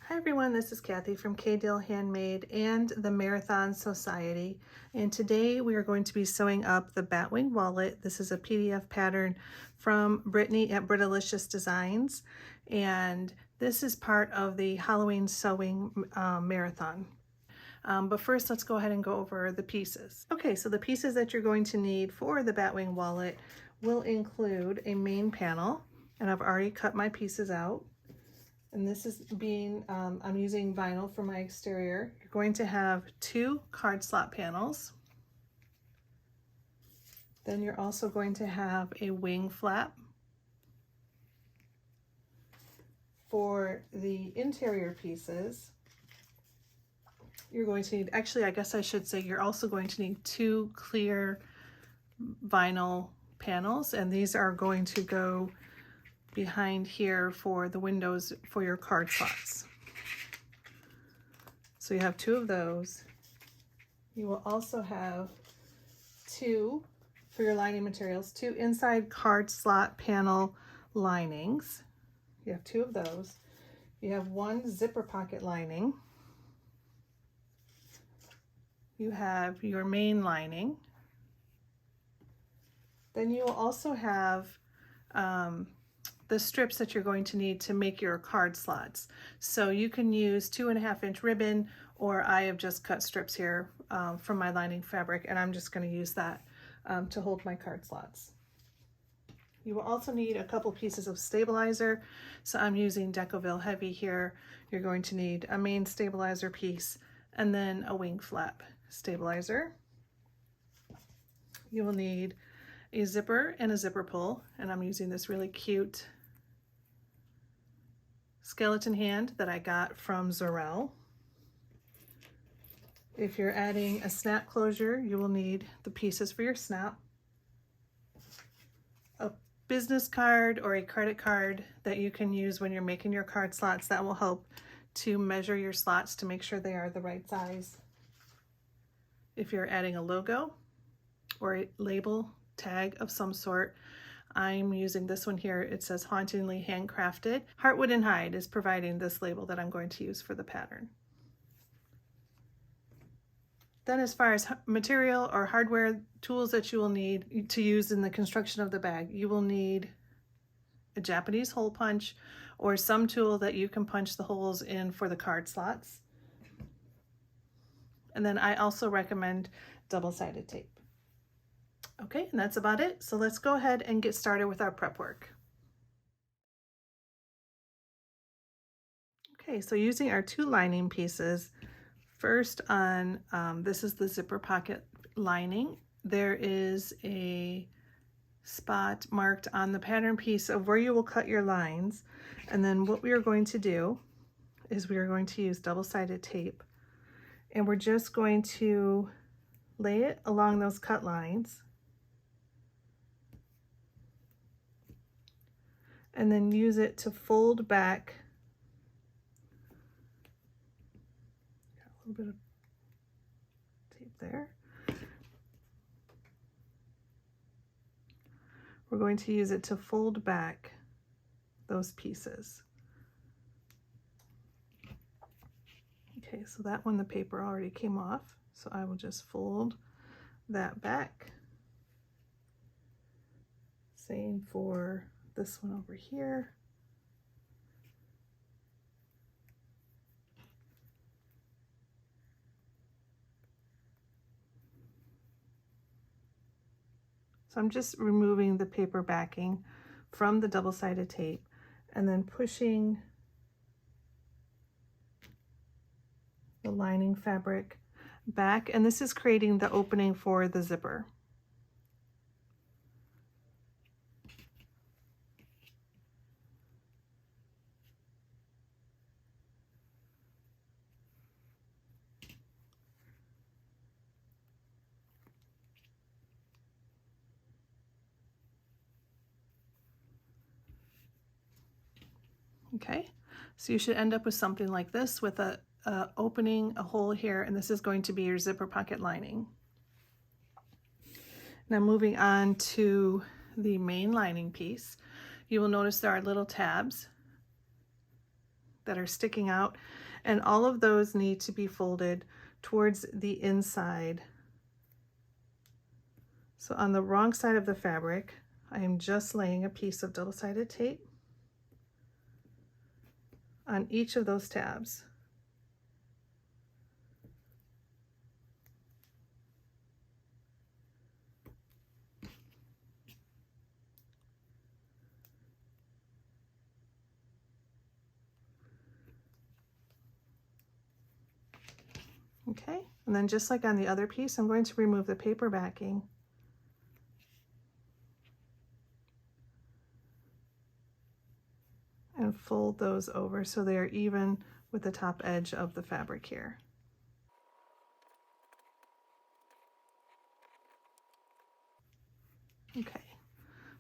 Hi everyone, this is Kathy from K-Dill Handmade and the Marathon Sewciety, and today we are going to be sewing up the Batwing Wallet. This is a PDF pattern from Brittany at Brittalicious Designs, and this is part of the Halloween sewing marathon. But first, let's go ahead and go over the pieces. Okay, so the pieces that you're going to need for the Batwing Wallet will include a main panel, and I've already cut my pieces out. And this is I'm using vinyl for my exterior. You're going to have 2 card slot panels. Then you're also going to have a wing flap. For the interior pieces, you're going to need, actually I guess I should say, you're also going to need 2 clear vinyl panels, and these are going to go behind here for the windows for your card slots. So you have 2 of those. You will also have 2 for your lining materials, 2 inside card slot panel linings. You have 2 of those. You have 1 zipper pocket lining. You have your main lining. Then you will also have the strips that you're going to need to make your card slots. So you can use 2.5-inch ribbon, or I have just cut strips here from my lining fabric, and I'm just going to use that to hold my card slots. You will also need a couple pieces of stabilizer. So I'm using Decorative Heavy here. You're going to need a main stabilizer piece and then a wing flap stabilizer. You will need a zipper and a zipper pull, and I'm using this really cute skeleton hand that I got from Zorel. If you're adding a snap closure, you will need the pieces for your snap, a business card or a credit card that you can use when you're making your card slots. That will help to measure your slots to make sure they are the right size. If you're adding a logo or a label tag of some sort, I'm using this one here. It says Hauntingly Handcrafted. Heartwood and Hide is providing this label that I'm going to use for the pattern. Then as far as material or hardware tools that you will need to use in the construction of the bag, you will need a Japanese hole punch or some tool that you can punch the holes in for the card slots. And then I also recommend double-sided tape. Okay, and that's about it. So let's go ahead and get started with our prep work. Okay, so using our 2 lining pieces, first on, this is the zipper pocket lining. There is a spot marked on the pattern piece of where you will cut your lines. And then what we are going to do is we are going to use double-sided tape, and we're just going to lay it along those cut lines. And then use it to fold back a little bit of tape there. We're going to use it to fold back those pieces. Okay, so that one, the paper already came off, so I will just fold that back. Same for this one over here. So I'm just removing the paper backing from the double-sided tape and then pushing the lining fabric back, and this is creating the opening for the zipper. Okay, so you should end up with something like this with a opening, a hole here, and this is going to be your zipper pocket lining. Now moving on to the main lining piece, you will notice there are little tabs that are sticking out, and all of those need to be folded towards the inside. So on the wrong side of the fabric, I am just laying a piece of double-sided tape on each of those tabs. Okay, and then just like on the other piece, I'm going to remove the paper backing and fold those over so they are even with the top edge of the fabric here. Okay,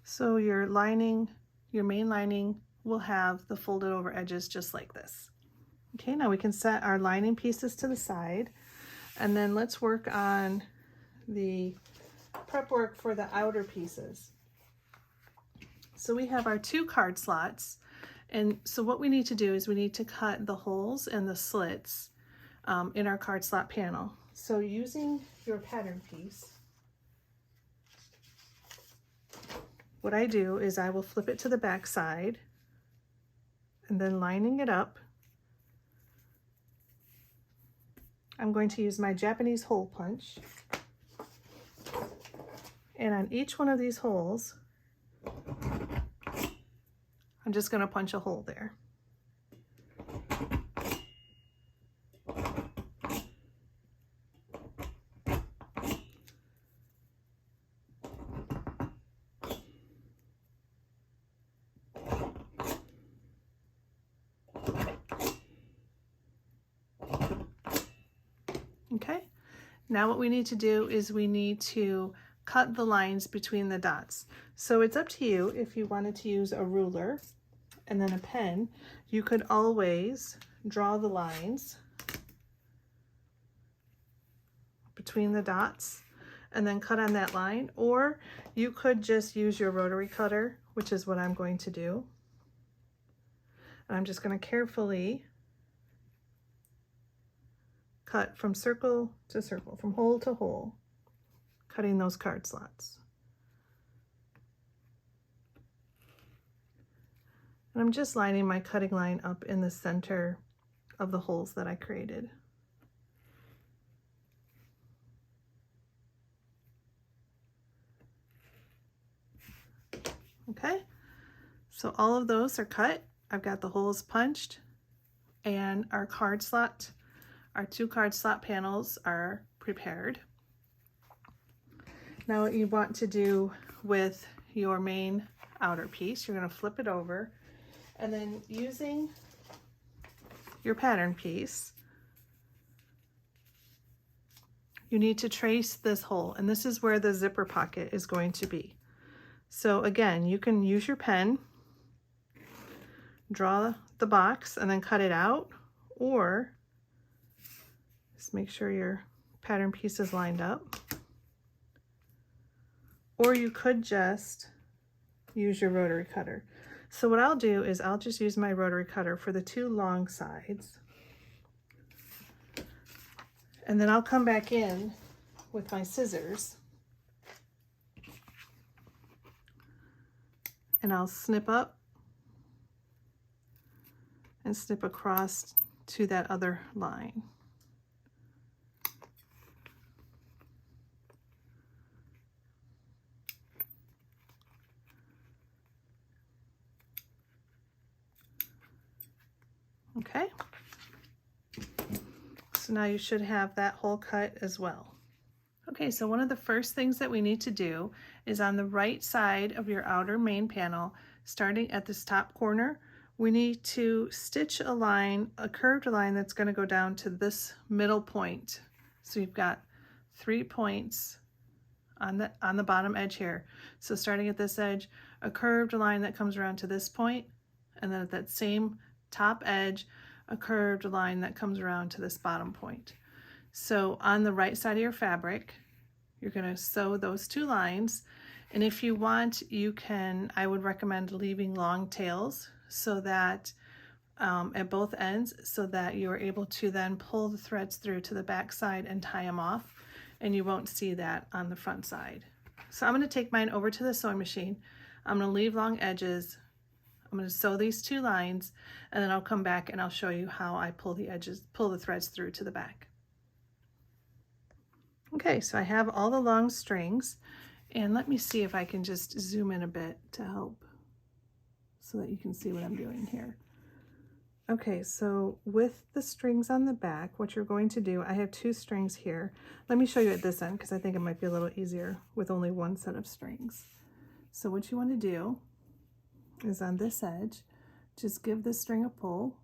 so your lining, your main lining will have the folded over edges just like this. Okay, now we can set our lining pieces to the side, and then let's work on the prep work for the outer pieces. So we have our 2 card slots, and so what we need to do is we need to cut the holes and the slits in our card slot panel. So using your pattern piece, what I do is I will flip it to the back side and then lining it up, I'm going to use my Japanese hole punch, and on each one of these holes I'm just going to punch a hole there. Okay, now what we need to do is we need to cut the lines between the dots. So it's up to you if you wanted to use a ruler and then a pen. You could always draw the lines between the dots and then cut on that line, or you could just use your rotary cutter, which is what I'm going to do. And I'm just going to carefully cut from circle to circle, from hole to hole, cutting those card slots. And I'm just lining my cutting line up in the center of the holes that I created. Okay, so all of those are cut. I've got the holes punched, and our card slot, our 2 card slot panels are prepared. Now what you want to do with your main outer piece, you're going to flip it over, and then using your pattern piece, you need to trace this hole, and this is where the zipper pocket is going to be. So again, you can use your pen, draw the box and then cut it out, or just make sure your pattern piece is lined up. Or you could just use your rotary cutter. So what I'll do is I'll just use my rotary cutter for the 2 long sides. And then I'll come back in with my scissors and I'll snip up and snip across to that other line. Okay, so now you should have that hole cut as well. Okay, so one of the first things that we need to do is on the right side of your outer main panel, starting at this top corner, we need to stitch a line, a curved line that's going to go down to this middle point. So you've got 3 points on the bottom edge here. So starting at this edge, a curved line that comes around to this point, and then at that same top edge, a curved line that comes around to this bottom point. So on the right side of your fabric, you're going to sew those 2 lines. And if you want, you can, I would recommend leaving long tails so that at both ends, so that you're able to then pull the threads through to the back side and tie them off, and you won't see that on the front side. So I'm going to take mine over to the sewing machine. I'm going to leave long edges. I'm going to sew these 2 lines, and then I'll come back and I'll show you how I pull the threads through to the back. Okay, so I have all the long strings, and let me see if I can just zoom in a bit to help so that you can see what I'm doing here. Okay, so with the strings on the back, what you're going to do, I have 2 strings here. Let me show you at this end because I think it might be a little easier with only 1 set of strings. So what you want to do is on this edge, just give this string a pull,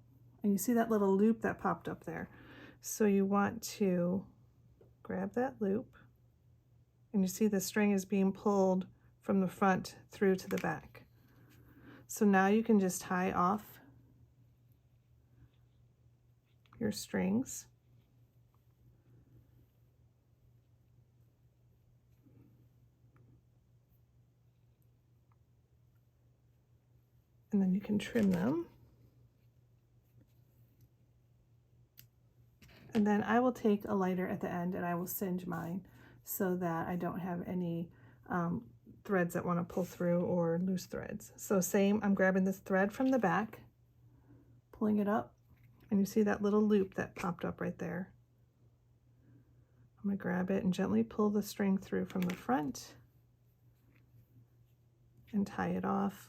and you see that little loop that popped up there. So you want to grab that loop, and you see the string is being pulled from the front through to the back. So now you can just tie off your strings. And then you can trim them. And then I will take a lighter at the end and I will singe mine so that I don't have any threads that want to pull through or loose threads. So same, I'm grabbing this thread from the back, pulling it up, and you see that little loop that popped up right there. I'm going to grab it and gently pull the string through from the front and tie it off.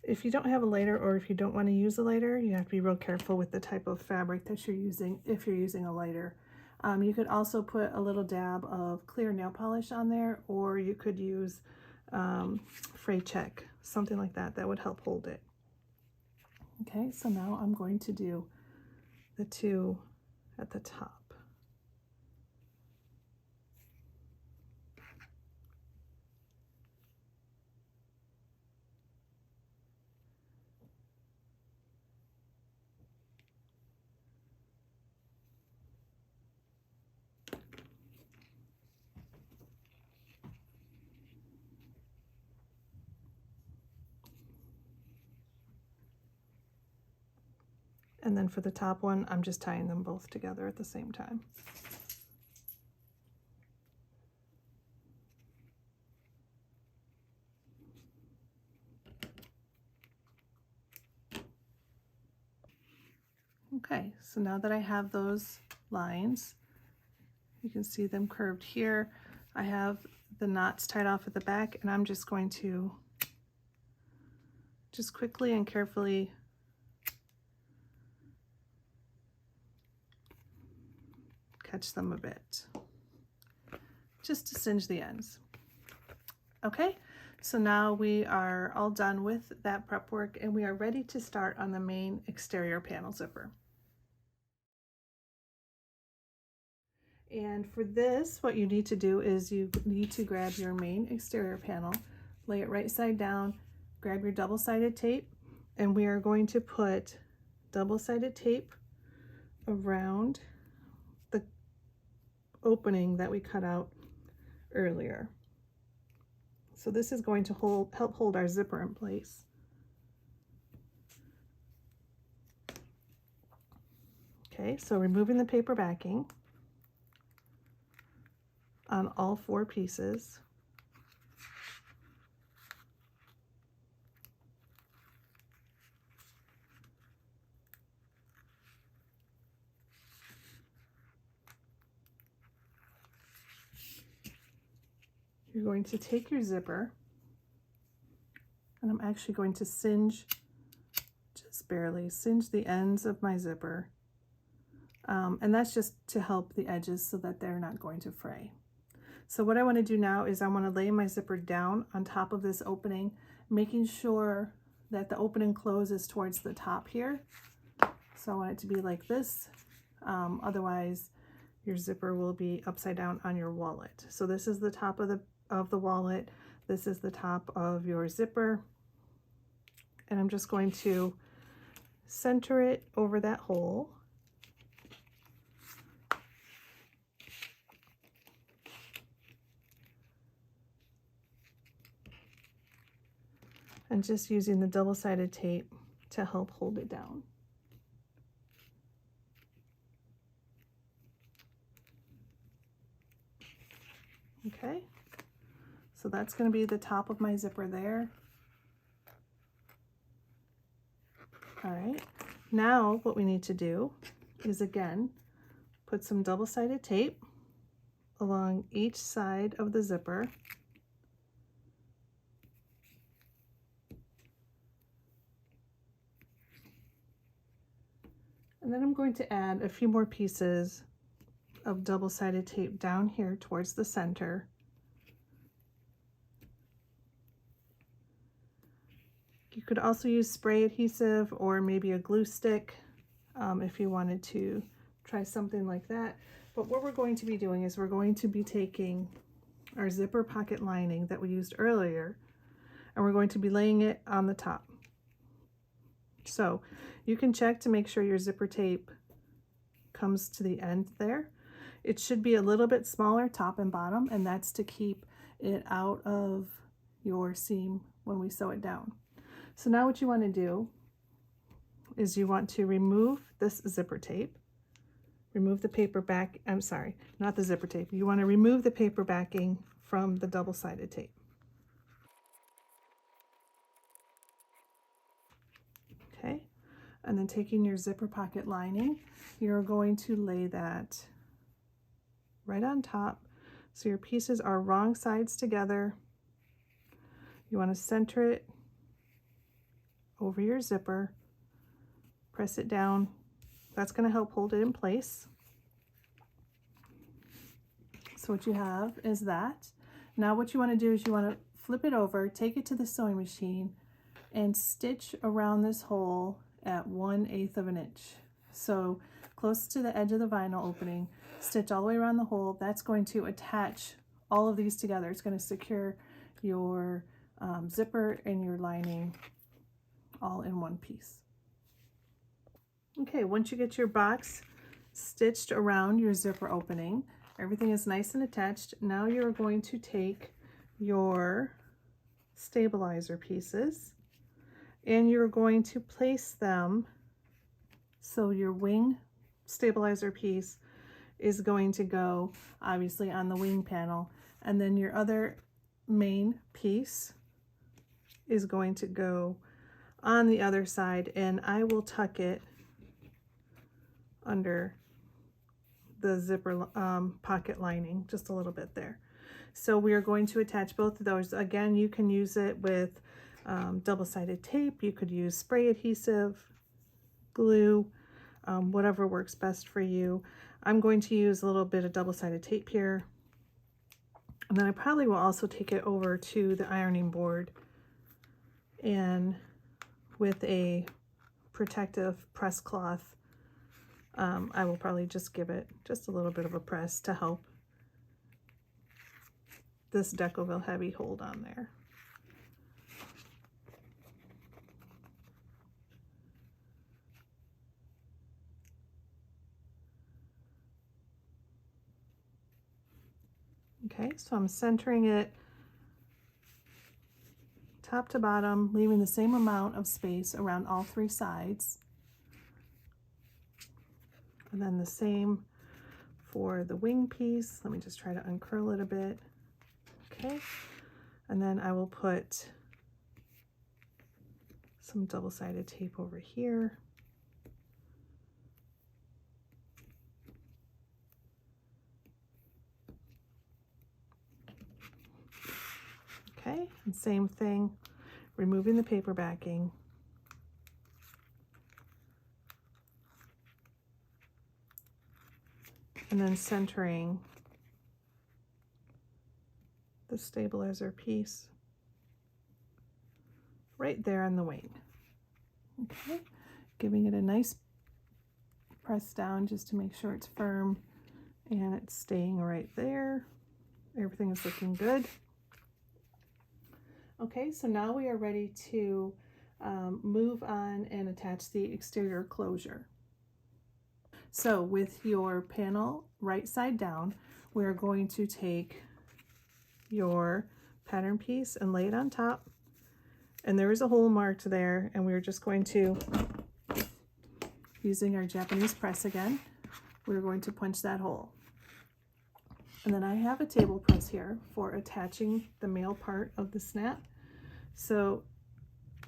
If you don't have a lighter, or if you don't want to use a lighter, you have to be real careful with the type of fabric that you're using if you're using a lighter. You could also put a little dab of clear nail polish on there, or you could use fray check, something like that, that would help hold it. Okay, so now I'm going to do the 2 at the top. And then for the top one, I'm just tying them both together at the same time. Okay, so now that I have those lines, you can see them curved here. I have the knots tied off at the back, and I'm just going to just quickly and carefully catch them a bit, just to singe the ends. Okay, so now we are all done with that prep work, and we are ready to start on the main exterior panel zipper. And for this, what you need to do is you need to grab your main exterior panel, lay it right side down, grab your double-sided tape, and we are going to put double-sided tape around the opening that we cut out earlier. So this is going to help hold our zipper in place. Okay, so removing the paper backing on all 4 pieces. You're going to take your zipper, and I'm actually going to singe, just barely singe the ends of my zipper. And that's just to help the edges so that they're not going to fray. So what I want to do now is I want to lay my zipper down on top of this opening, making sure that the opening closes towards the top here. So I want it to be like this. Otherwise, your zipper will be upside down on your wallet. So this is the top of the wallet. This is the top of your zipper. And I'm just going to center it over that hole. And just using the double-sided tape to help hold it down. Okay, so that's going to be the top of my zipper there. All right, now what we need to do is again put some double-sided tape along each side of the zipper. And then I'm going to add a few more pieces of double-sided tape down here towards the center. You could also use spray adhesive or maybe a glue stick if you wanted to try something like that. But what we're going to be doing is we're going to be taking our zipper pocket lining that we used earlier, and we're going to be laying it on the top. So you can check to make sure your zipper tape comes to the end there. It should be a little bit smaller top and bottom, and that's to keep it out of your seam when we sew it down. So now what you want to do is you want to remove this zipper tape, remove the paper back, I'm sorry, not the zipper tape. You want to remove the paper backing from the double-sided tape. Okay, and then taking your zipper pocket lining, you're going to lay that right on top so your pieces are wrong sides together. You want to center it over your zipper, press it down. That's going to help hold it in place. So what you have is that. Now what you want to do is you want to flip it over, take it to the sewing machine, and stitch around this hole at 1/8 of an inch. So close to the edge of the vinyl opening, stitch all the way around the hole. That's going to attach all of these together. It's going to secure your zipper and your lining all in one piece. Okay, once you get your box stitched around your zipper opening, everything is nice and attached. Now you're going to take your stabilizer pieces and you're going to place them so your wing stabilizer piece is going to go obviously on the wing panel, and then your other main piece is going to go on the other side, and I will tuck it under the zipper pocket lining just a little bit there. So we are going to attach both of those. Again, you can use it with double-sided tape, you could use spray adhesive, glue, whatever works best for you. I'm going to use a little bit of double-sided tape here, and then I probably will also take it over to the ironing board, and with a protective press cloth, I will probably just give it just a little bit of a press to help this Decorative heavy hold on there. Okay, so I'm centering it top to bottom, leaving the same amount of space around all three sides. And then the same for the wing piece. Let me just try to uncurl it a bit. Okay, and then I will put some double-sided tape over here. Okay, and same thing, removing the paper backing. And then centering the stabilizer piece right there on the wing. Okay, giving it a nice press down just to make sure it's firm and it's staying right there. Everything is looking good. Okay, so now we are ready to move on and attach the exterior closure. So with your panel right side down, we're going to take your pattern piece and lay it on top. And there is a hole marked there, and we're just going to, using our Japanese press again, we're going to punch that hole. And then I have a table press here for attaching the male part of the snap. So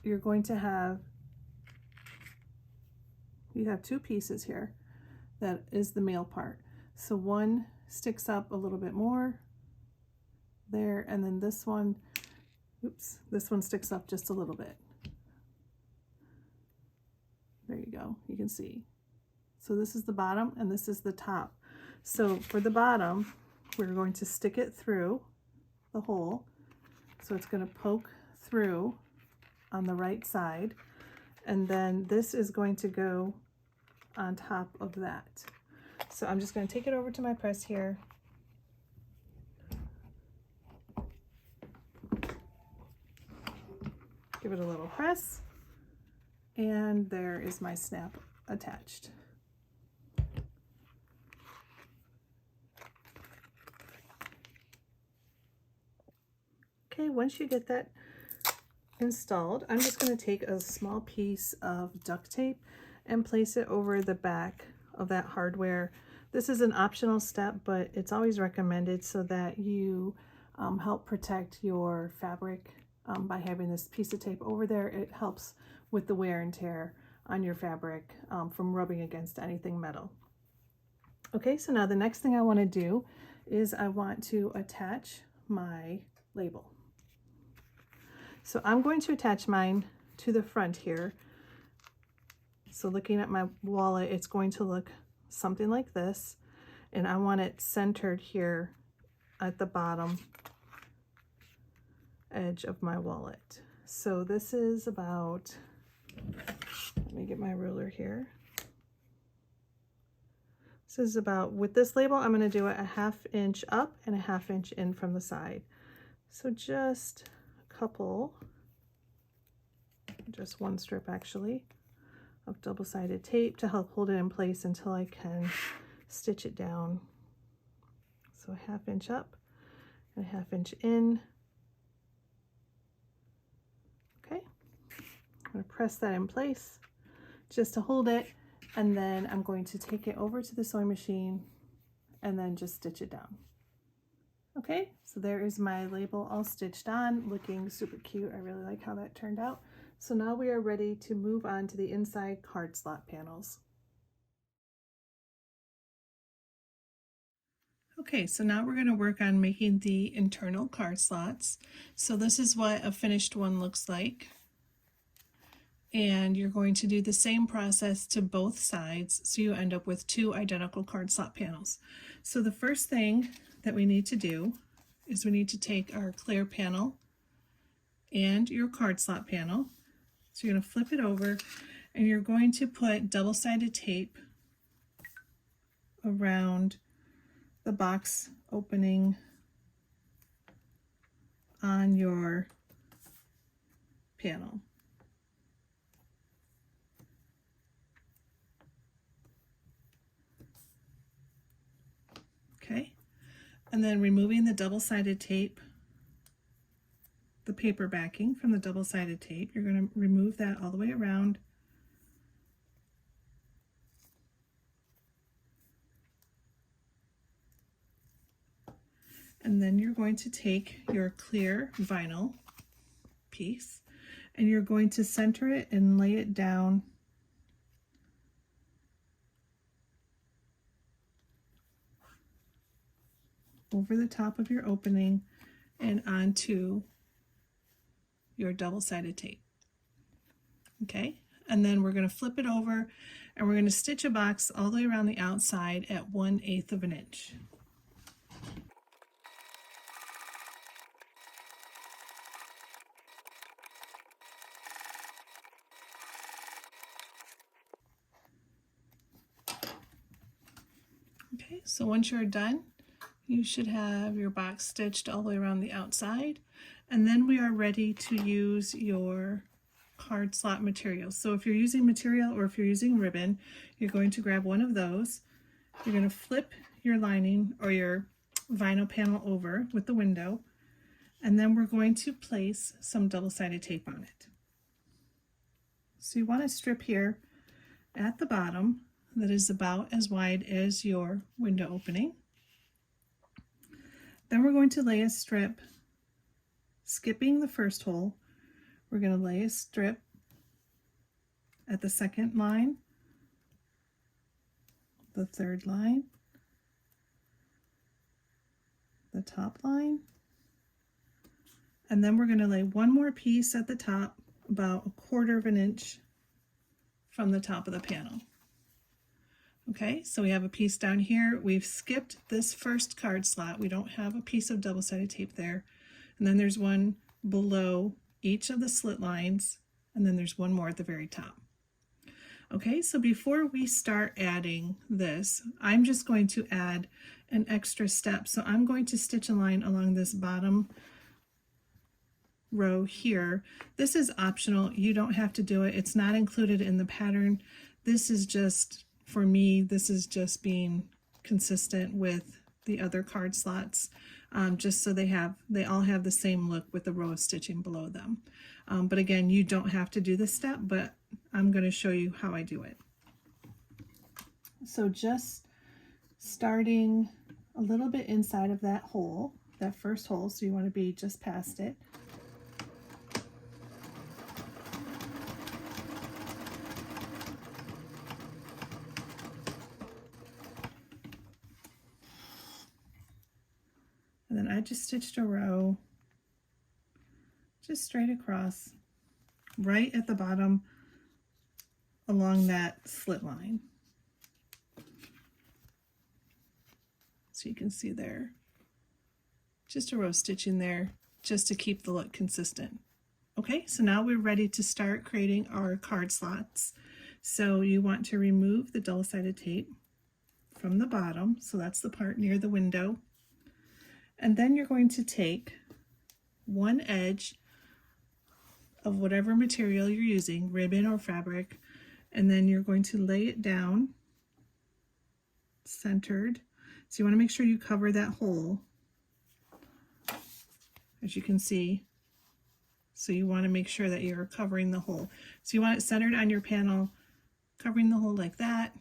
you're going to have, you have two pieces here. That is the male part. So one sticks up a little bit more there, and then this one, oops, this one sticks up just a little bit. There you go, you can see. So this is the bottom and this is the top. So for the bottom, we're going to stick it through the hole. So it's going to poke through on the right side, and then this is going to go on top of that. So I'm just going to take it over to my press here. Give it a little press, and there is my snap attached. Okay, once you get that installed, I'm just going to take a small piece of duct tape and place it over the back of that hardware. This is an optional step, but it's always recommended so that you help protect your fabric by having this piece of tape over there. It helps with the wear and tear on your fabric from rubbing against anything metal. Okay, so now the next thing I want to do is I want to attach my label. So I'm going to attach mine to the front here. So looking at my wallet, it's going to look something like this, and I want it centered here at the bottom edge of my wallet. So this is about, let me get my ruler here. This is about, with this label, I'm going to do it a 1/2 inch up and a 1/2 inch in from the side. So just a couple, just one strip actually, of double-sided tape to help hold it in place until I can stitch it down. So a 1/2 inch up and a 1/2 inch in. Okay, I'm going to press that in place just to hold it, and then I'm going to take it over to the sewing machine and then just stitch it down. Okay, so there is my label all stitched on, looking super cute. I really like how that turned out. So now we are ready to move on to the inside card slot panels. Okay, so now we're going to work on making the internal card slots. So this is what a finished one looks like. And you're going to do the same process to both sides, so you end up with 2 identical card slot panels. So the first thing that we need to do is we need to take our clear panel and your card slot panel. So you're going to flip it over, and you're going to put double-sided tape around the box opening on your panel. Okay, and then removing the double-sided tape, the paper backing from the double-sided tape, you're going to remove that all the way around. And then you're going to take your clear vinyl piece and you're going to center it and lay it down over the top of your opening and onto your double-sided tape. Okay, and then we're going to flip it over and we're going to stitch a box all the way around the outside at 1/8 of an inch. Okay, so once you're done, you should have your box stitched all the way around the outside, and then we are ready to use your card slot material. So if you're using material or if you're using ribbon, you're going to grab one of those. You're going to flip your lining or your vinyl panel over with the window, and then we're going to place some double-sided tape on it. So you want a strip here at the bottom that is about as wide as your window opening. Then we're going to lay a strip, skipping the first hole. We're going to lay a strip at the second line, the third line, the top line, and then we're going to lay one more piece at the top, about 1/4 of an inch from the top of the panel. Okay, so we have a piece down here. We've skipped this first card slot. We don't have a piece of double-sided tape there. And then there's one below each of the slit lines, and then there's one more at the very top. Okay, so before we start adding this, I'm just going to add an extra step. So I'm going to stitch a line along this bottom row here. This is optional. You don't have to do it. It's not included in the pattern. This is just, for me, this is just being consistent with the other card slots, just so they all have the same look with the row of stitching below them. But again, you don't have to do this step, but I'm going to show you how I do it. So just starting a little bit inside of that hole, that first hole, so you want to be just past it. And then I just stitched a row just straight across, right at the bottom along that slit line. So you can see there, just a row stitching there just to keep the look consistent. Okay, so now we're ready to start creating our card slots. So you want to remove the double-sided tape from the bottom, so that's the part near the window. And then you're going to take one edge of whatever material you're using, ribbon or fabric, and then you're going to lay it down centered. So you want to make sure you cover that hole, as you can see. So you want to make sure that you're covering the hole. So you want it centered on your panel, covering the hole like that,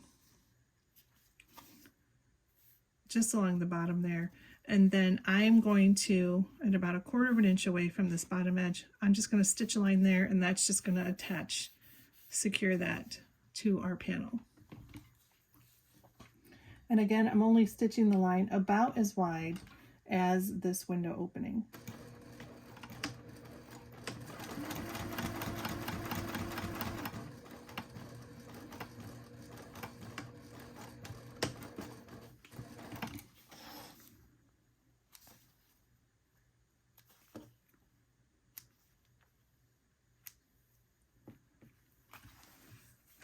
just along the bottom there. And then I'm going to, at about 1/4 of an inch away from this bottom edge, I'm just going to stitch a line there, and that's just going to attach, secure that to our panel. And again, I'm only stitching the line about as wide as this window opening.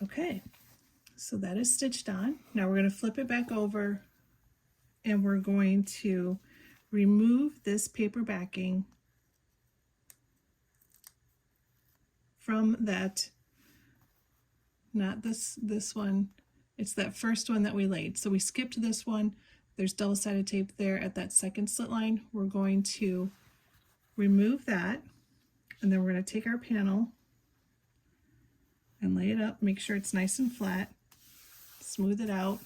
Okay, so that is stitched on. Now we're going to flip it back over, and we're going to remove this paper backing from that, not this one, it's that first one that we laid. So we skipped this one. There's double-sided tape there at that second slit line. We're going to remove that, and then we're going to take our panel and lay it up, make sure it's nice and flat, smooth it out.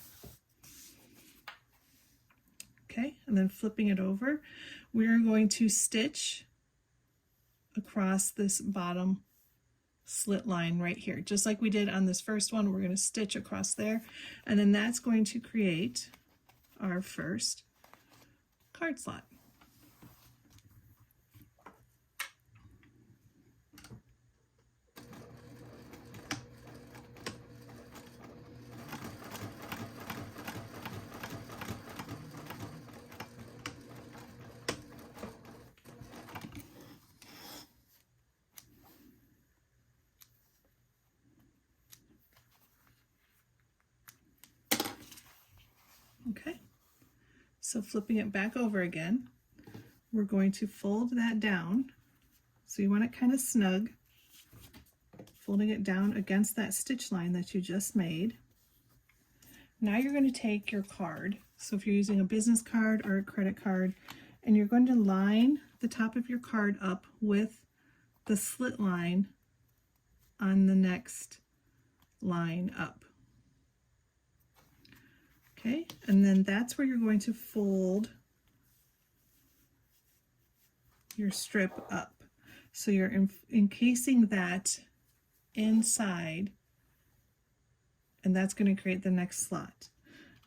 Okay, and then flipping it over, we're going to stitch across this bottom slit line right here, just like we did on this first one. We're going to stitch across there, and then that's going to create our first card slot. Okay, so flipping it back over again, we're going to fold that down. So you want it kind of snug, folding it down against that stitch line that you just made. Now you're going to take your card, so if you're using a business card or a credit card, and you're going to line the top of your card up with the slit line on the next line up. Okay, and then that's where you're going to fold your strip up. So you're encasing that inside, and that's going to create the next slot.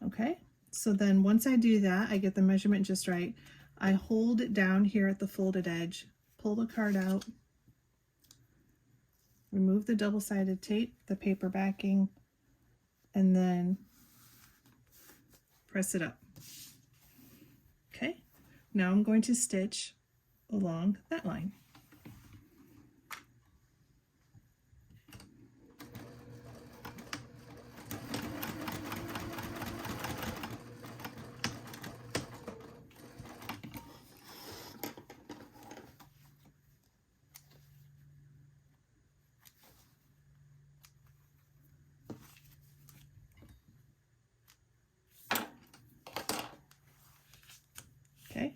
Okay, so then once I do that, I get the measurement just right. I hold it down here at the folded edge, pull the card out, remove the double-sided tape, the paper backing, and then press it up. Okay, now I'm going to stitch along that line. Okay,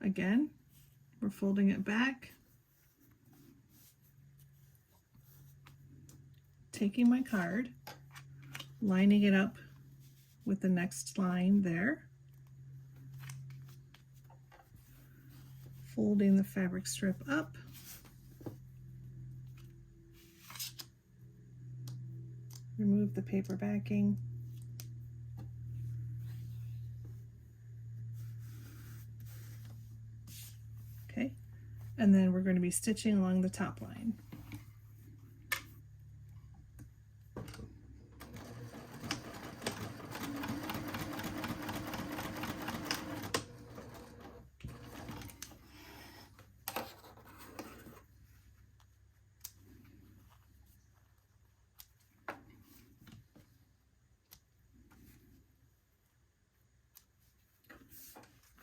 again, we're folding it back, taking my card, lining it up with the next line there, folding the fabric strip up, remove the paper backing, okay, and then we're going to be stitching along the top line.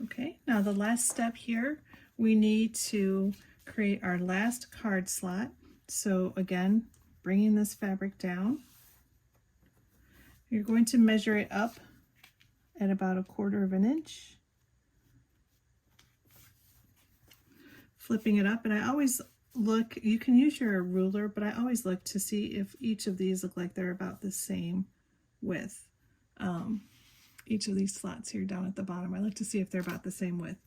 Okay, now the last step here, we need to create our last card slot. So again, bringing this fabric down, you're going to measure it up at about 1/4 of an inch, flipping it up, and I always look, you can use your ruler, but I always look to see if each of these look like they're about the same width. Each of these slots here down at the bottom, I look to see if they're about the same width,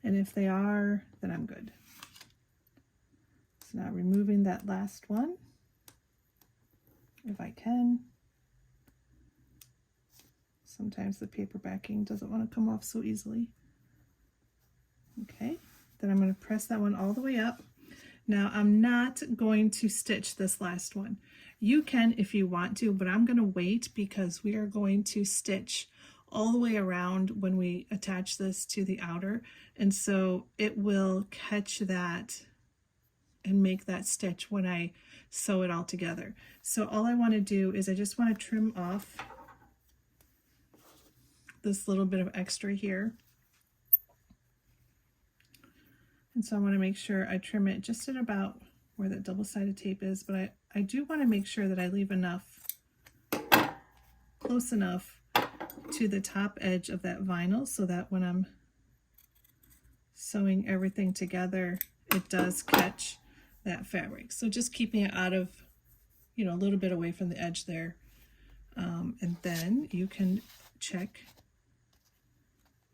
and if they are, then I'm good. So now removing that last one, if I can. Sometimes the paper backing doesn't want to come off so easily. Okay, then I'm going to press that one all the way up. Now I'm not going to stitch this last one. You can if you want to, but I'm going to wait because we are going to stitch all the way around when we attach this to the outer, and so it will catch that and make that stitch when I sew it all together. So all I want to do is I just want to trim off this little bit of extra here, and so I want to make sure I trim it just at about where that double-sided tape is, but I do want to make sure that I leave enough, close enough to the top edge of that vinyl so that when I'm sewing everything together, it does catch that fabric. So just keeping it out of, a little bit away from the edge there. And then you can check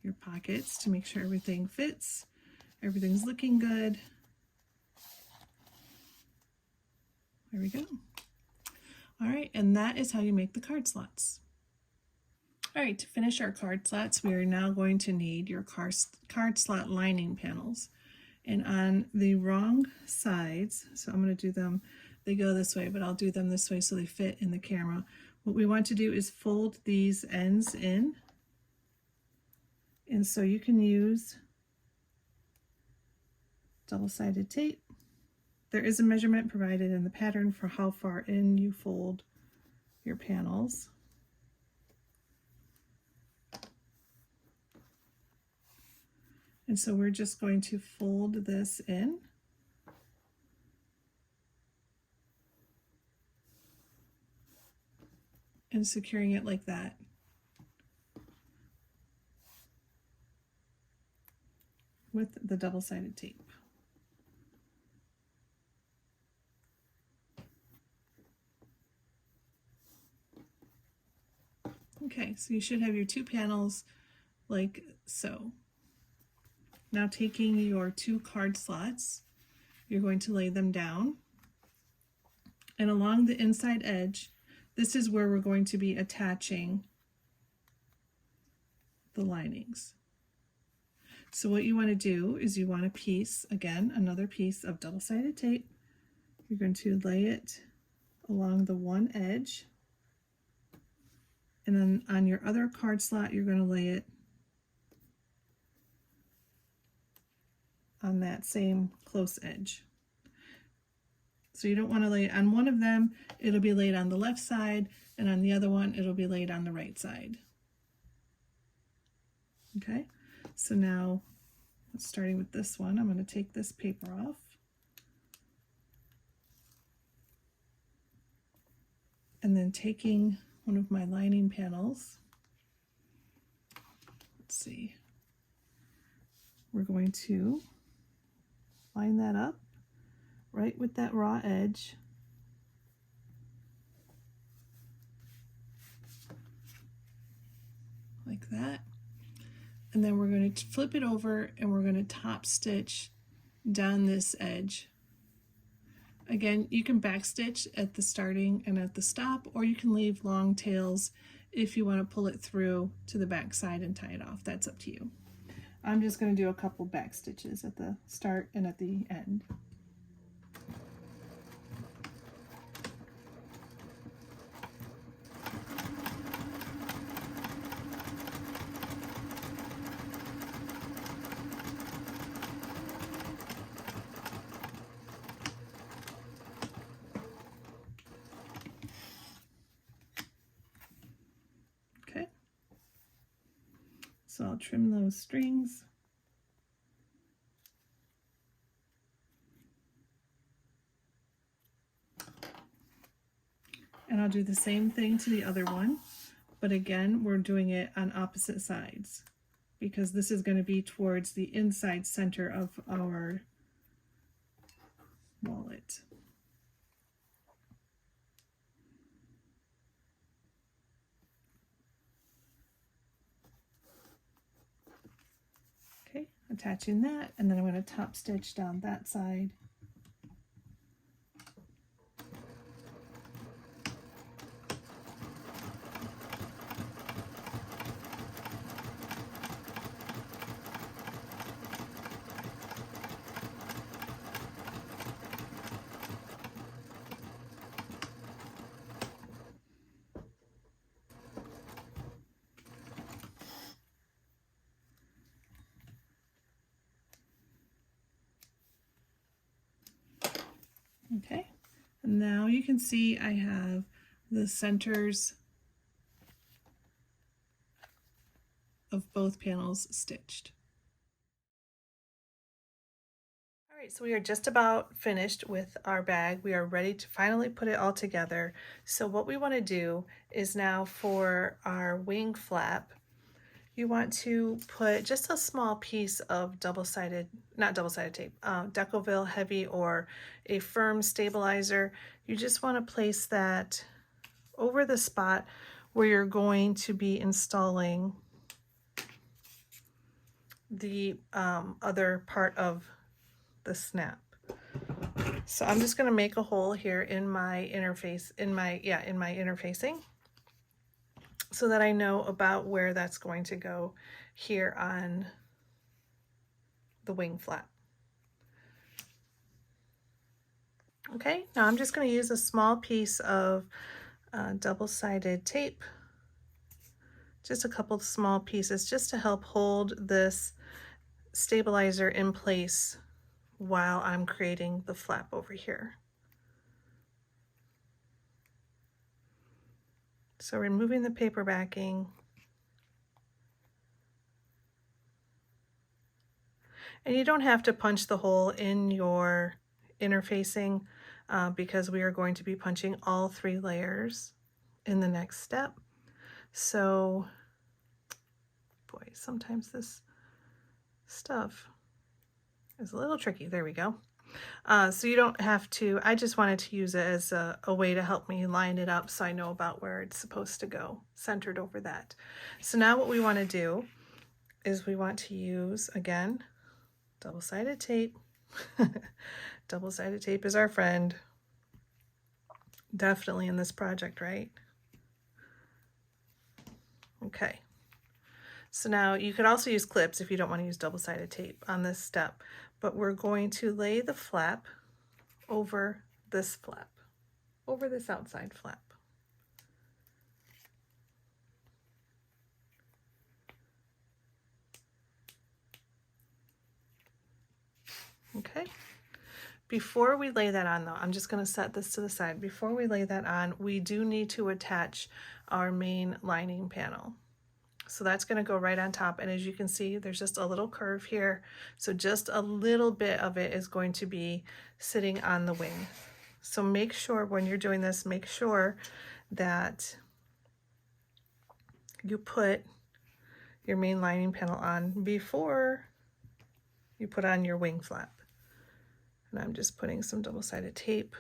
your pockets to make sure everything fits, everything's looking good. There we go. All right, and that is how you make the card slots. All right, to finish our card slots, we are now going to need your card slot lining panels. And on the wrong sides, so I'm going to do them, they go this way, but I'll do them this way so they fit in the camera. What we want to do is fold these ends in. And so you can use double-sided tape. There is a measurement provided in the pattern for how far in you fold your panels. And so we're just going to fold this in. And securing it like that. With the double-sided tape. Okay, so you should have your 2 panels like so. Now taking your 2 card slots, you're going to lay them down. And along the inside edge, this is where we're going to be attaching the linings. So what you want to do is you want a piece, again, another piece of double-sided tape. You're going to lay it along the one edge. And then on your other card slot, you're going to lay it on that same close edge. So you don't want to lay it on one of them, it'll be laid on the left side, and on the other one, it'll be laid on the right side. Okay, so now, starting with this one, I'm going to take this paper off. And then taking one of my lining panels, let's see, we're going to line that up right with that raw edge. Like that. And then we're going to flip it over and we're going to top stitch down this edge. Again, you can backstitch at the starting and at the stop, or you can leave long tails if you want to pull it through to the back side and tie it off. That's up to you. I'm just going to do a couple back stitches at the start and at the end. Okay, so I'll trim those strings. And I'll do the same thing to the other one, but again, we're doing it on opposite sides because this is going to be towards the inside center of our wallet. Okay, attaching that, and then I'm going to top stitch down that side. Okay, and now you can see I have the centers of both panels stitched. All right, so we are just about finished with our bag. We are ready to finally put it all together. So what we want to do is now for our wing flap, you want to put just a small piece of not double-sided tape, Decovil Heavy or a firm stabilizer. You just want to place that over the spot where you're going to be installing the other part of the snap. So I'm just going to make a hole here in my interface, in my interfacing, so that I know about where that's going to go here on the wing flap. Okay, now I'm just going to use a small piece of double-sided tape, just a couple of small pieces, just to help hold this stabilizer in place while I'm creating the flap over here. So removing the paper backing, And you don't have to punch the hole in your interfacing because we are going to be punching all 3 layers in the next step. So, boy, sometimes this stuff is a little tricky. There we go. So you don't have to, I just wanted to use it as a way to help me line it up so I know about where it's supposed to go, centered over that. So now what we want to do is we want to use, again, double-sided tape. Double-sided tape is our friend. Definitely in this project, right? Okay. So now you could also use clips if you don't want to use double-sided tape on this step, but we're going to lay the flap over this flap, over this outside flap. Okay. Before we lay that on though, I'm just going to set this to the side. Before we lay that on, we do need to attach our main lining panel. So that's going to go right on top, and as you can see, there's just a little curve here, so just a little bit of it is going to be sitting on the wing. So make sure when you're doing this, make sure that you put your main lining panel on before you put on your wing flap. And I'm just putting some double-sided tape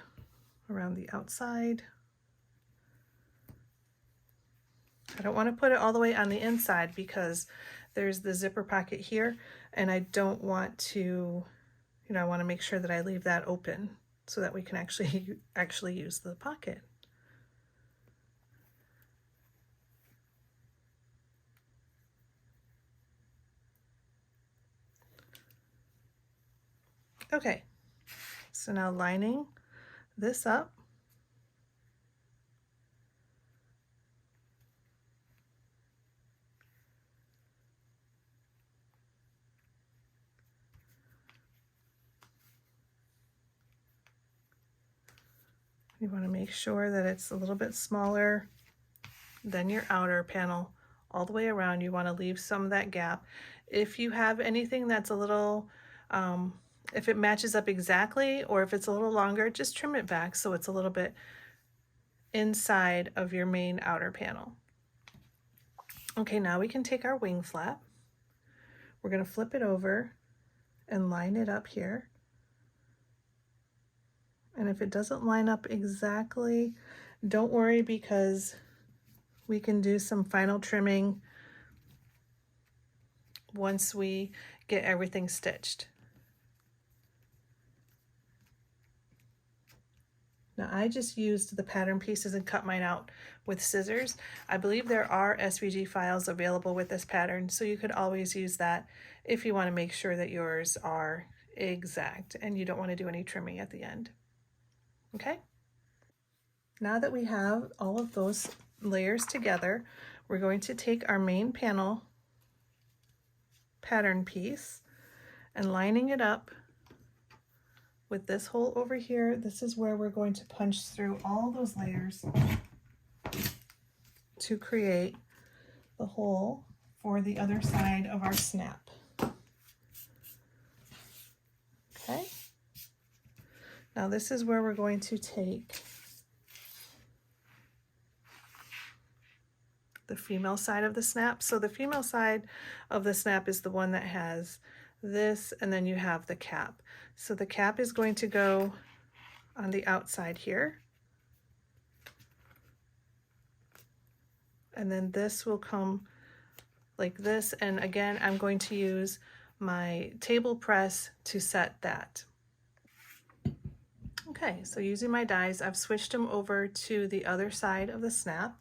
around the outside. I don't want to put it all the way on the inside because there's the zipper pocket here, and I don't want to, I want to make sure that I leave that open so that we can actually use the pocket. Okay, so now lining this up. You want to make sure that it's a little bit smaller than your outer panel all the way around. You want to leave some of that gap. If you have anything that's a little, if it matches up exactly or if it's a little longer, just trim it back so it's a little bit inside of your main outer panel. Okay, now we can take our wing flap. We're going to flip it over and line it up here. And if it doesn't line up exactly, don't worry because we can do some final trimming once we get everything stitched. Now I just used the pattern pieces and cut mine out with scissors. I believe there are SVG files available with this pattern, so you could always use that if you want to make sure that yours are exact and you don't want to do any trimming at the end. Okay? Now that we have all of those layers together, we're going to take our main panel pattern piece and lining it up with this hole over here. This is where we're going to punch through all those layers to create the hole for the other side of our snap. Okay. Now this is where we're going to take the female side of the snap. So the female side of the snap is the one that has this, and then you have the cap. So the cap is going to go on the outside here. And then this will come like this. And again, I'm going to use my table press to set that. Okay, so using my dies, I've switched them over to the other side of the snap,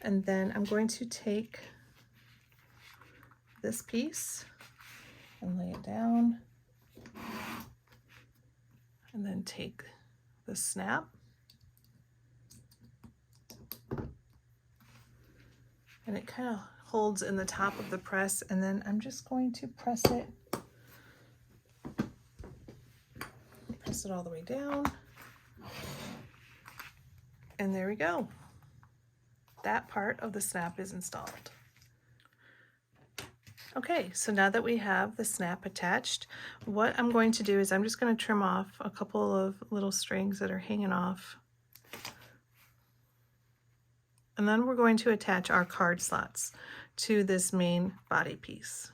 and then I'm going to take this piece and lay it down, and then take the snap and it kind of holds in the top of the press, and then I'm just going to press it all the way down, and there we go. That part of the snap is installed. Okay, so now that we have the snap attached, what I'm going to do is I'm just going to trim off a couple of little strings that are hanging off. And then we're going to attach our card slots to this main body piece.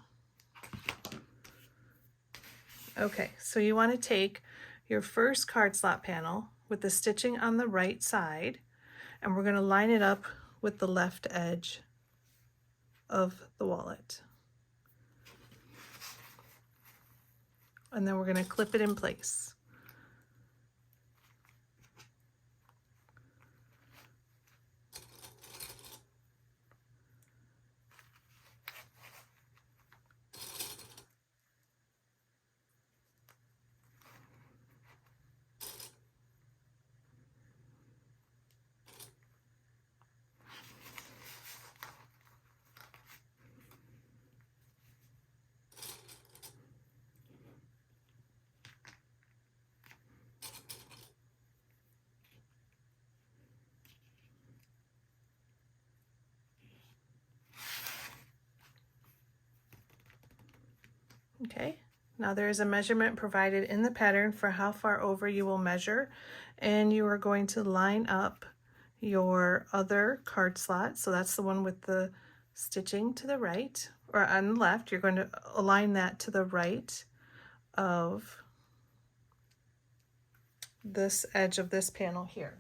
Okay, so you want to take your first card slot panel with the stitching on the right side, and we're going to line it up with the left edge of the wallet. And then we're going to clip it in place. Okay, now there is a measurement provided in the pattern for how far over you will measure, and you are going to line up your other card slot. So that's the one with the stitching to the right, or on the left. You're going to align that to the right of this edge of this panel here.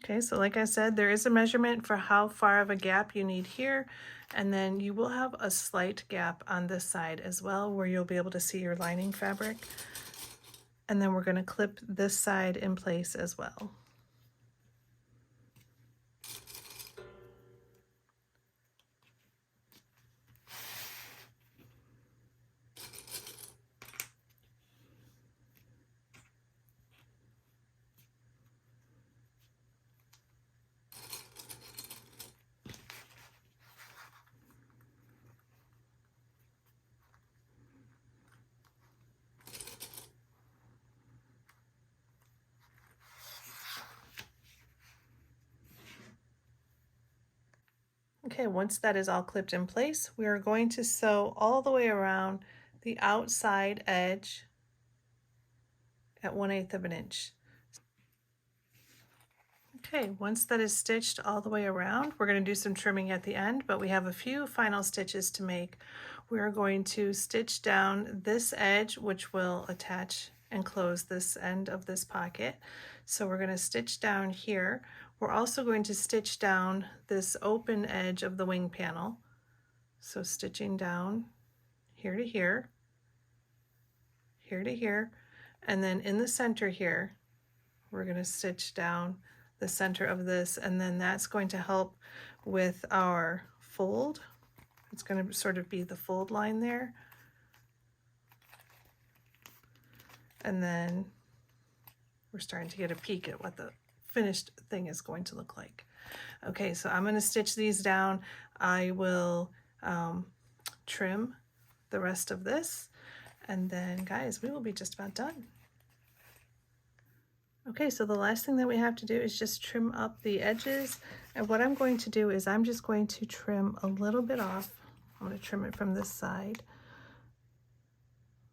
Okay, so like I said, there is a measurement for how far of a gap you need here, and then you will have a slight gap on this side as well where you'll be able to see your lining fabric. And then we're going to clip this side in place as well. Okay, once that is all clipped in place, we are going to sew all the way around the outside edge at 1/8 of an inch. Okay, once that is stitched all the way around, we're going to do some trimming at the end, but we have a few final stitches to make. We are going to stitch down this edge, which will attach and close this end of this pocket. So we're going to stitch down here. We're also going to stitch down this open edge of the wing panel. So stitching down here to here, here to here, and then in the center here, we're going to stitch down the center of this, and then that's going to help with our fold. It's going to sort of be the fold line there. And then we're starting to get a peek at what the finished thing is going to look like. Okay, so I'm going to stitch these down. I will trim the rest of this, and then guys, we will be just about done. Okay, so the last thing that we have to do is just trim up the edges, and what I'm going to do is I'm just going to trim a little bit off. I'm going to trim it from this side.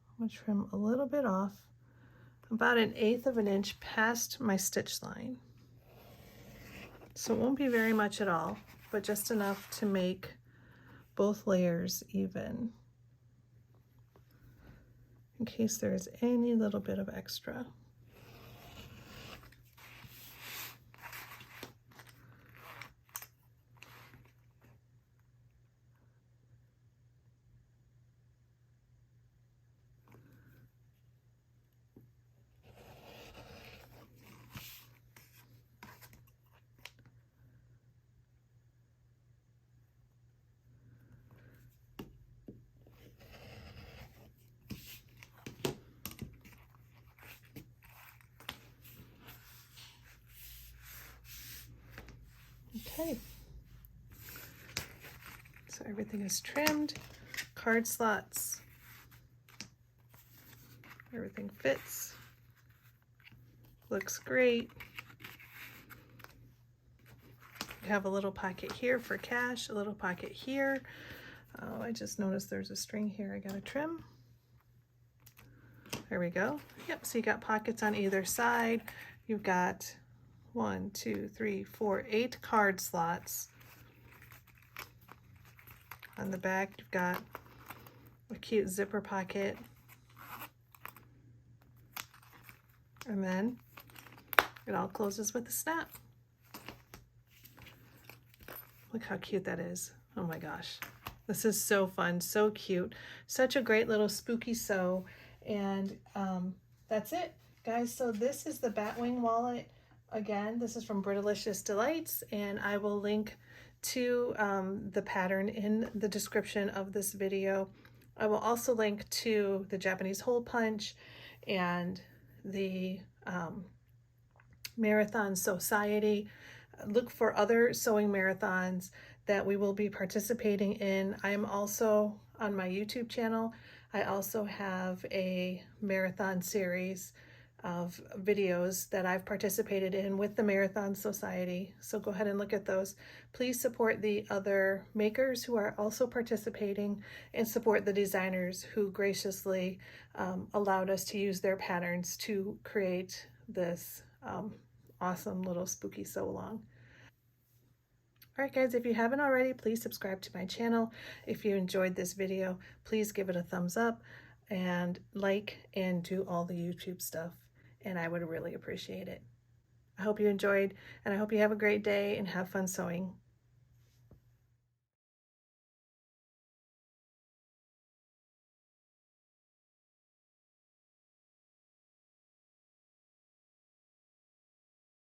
I'm going to trim a little bit off, about 1/8 of an inch past my stitch line. So it won't be very much at all, but just enough to make both layers even, in case there's any little bit of extra. Okay, so everything is trimmed, card slots, everything fits, looks great. You have a little pocket here for cash, a little pocket here, Oh, I just noticed there's a string here I gotta trim. There we go. Yep, so you got pockets on either side. You've got 1, 2, 3, 4, 8 card slots. On the back, you've got a cute zipper pocket. And then it all closes with a snap. Look how cute that is. Oh my gosh. This is so fun, so cute. Such a great little spooky sew. And that's it, guys. So this is the Batwing Wallet. Again, this is from Brittalicious Designs, and I will link to the pattern in the description of this video. I will also link to the Japanese hole punch and the Marathon Sewciety. Look for other sewing marathons that we will be participating in. I am also on my YouTube channel. I also have a marathon series of videos that I've participated in with the Marathon Sewciety. So go ahead and look at those. Please support the other makers who are also participating, and support the designers who graciously allowed us to use their patterns to create this awesome little spooky sew along. All right, guys, if you haven't already, please subscribe to my channel. If you enjoyed this video, please give it a thumbs up and like, and do all the YouTube stuff, and I would really appreciate it. I hope you enjoyed, and I hope you have a great day and have fun sewing.